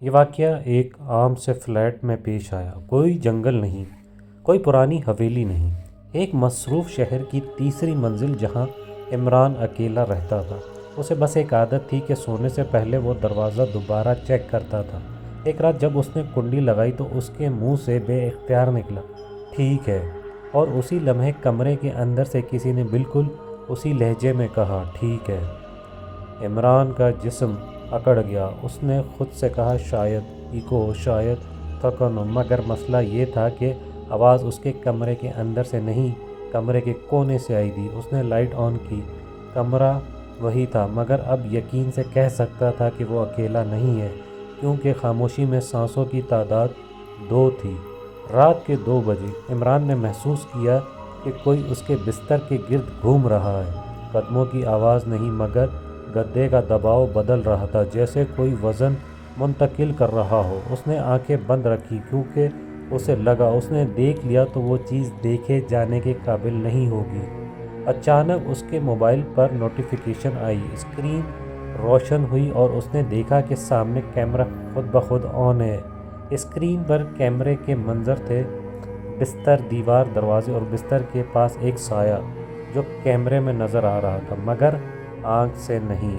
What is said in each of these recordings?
یہ واقعہ ایک عام سے فلیٹ میں پیش آیا۔ کوئی جنگل نہیں، کوئی پرانی حویلی نہیں، ایک مصروف شہر کی تیسری منزل جہاں عمران اکیلا رہتا تھا۔ اسے بس ایک عادت تھی کہ سونے سے پہلے وہ دروازہ دوبارہ چیک کرتا تھا۔ ایک رات جب اس نے کنڈی لگائی تو اس کے منہ سے بے اختیار نکلا، "ٹھیک ہے"، اور اسی لمحے کمرے کے اندر سے کسی نے بالکل اسی لہجے میں کہا، "ٹھیک ہے"۔ عمران کا جسم اکڑ گیا۔ اس نے خود سے کہا، "شاید ایکو ہو، شاید تھکن ہو"، مگر مسئلہ یہ تھا کہ آواز اس کے کمرے کے اندر سے نہیں، کمرے کے کونے سے آئی تھی۔ اس نے لائٹ آن کی۔ کمرہ وہی تھا، مگر اب یقین سے کہہ سکتا تھا کہ وہ اکیلا نہیں ہے، کیونکہ خاموشی میں سانسوں کی تعداد 2 تھی۔ رات کے 2 بجے عمران نے محسوس کیا کہ کوئی اس کے بستر کے گرد گھوم رہا ہے۔ قدموں کی آواز نہیں، مگر گدے کا دباؤ بدل رہا تھا، جیسے کوئی وزن منتقل کر رہا ہو۔ اس نے آنکھیں بند رکھیں، کیونکہ اسے لگا اس نے دیکھ لیا تو وہ چیز دیکھے جانے کے قابل نہیں ہوگی۔ اچانک اس کے موبائل پر نوٹیفیکیشن آئی، اسکرین روشن ہوئی اور اس نے دیکھا کہ سامنے کیمرہ خود بخود آن ہے۔ اسکرین پر کیمرے کے منظر تھے، بستر، دیوار، دروازے اور بستر کے پاس ایک سایہ جو کیمرے میں نظر آ رہا تھا، مگر آنکھ سے نہیں۔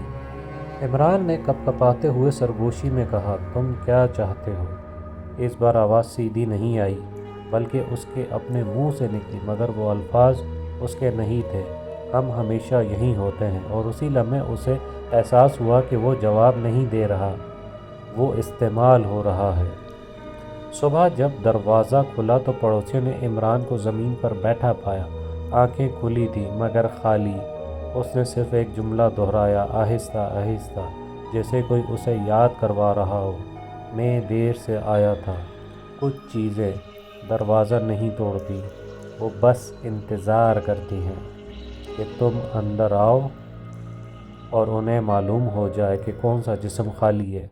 عمران نے کپکپاتے ہوئے سرگوشی میں کہا، "تم کیا چاہتے ہو؟" اس بار آواز سیدھی نہیں آئی، بلکہ اس کے اپنے منہ سے نکلی، مگر وہ الفاظ اس کے نہیں تھے۔ "ہم ہمیشہ یہیں ہوتے ہیں"، اور اسی لمحے اسے احساس ہوا کہ وہ جواب نہیں دے رہا، وہ استعمال ہو رہا ہے۔ صبح جب دروازہ کھلا تو پڑوسیوں نے عمران کو زمین پر بیٹھا پایا۔ آنکھیں کھلی تھیں، مگر خالی۔ اس نے صرف ایک جملہ دہرایا، آہستہ آہستہ، جیسے کوئی اسے یاد کروا رہا ہو، "میں دیر سے آیا تھا"۔ کچھ چیزیں دروازہ نہیں توڑتی، وہ بس انتظار کرتی ہیں کہ تم اندر آؤ اور انہیں معلوم ہو جائے کہ کون سا جسم خالی ہے۔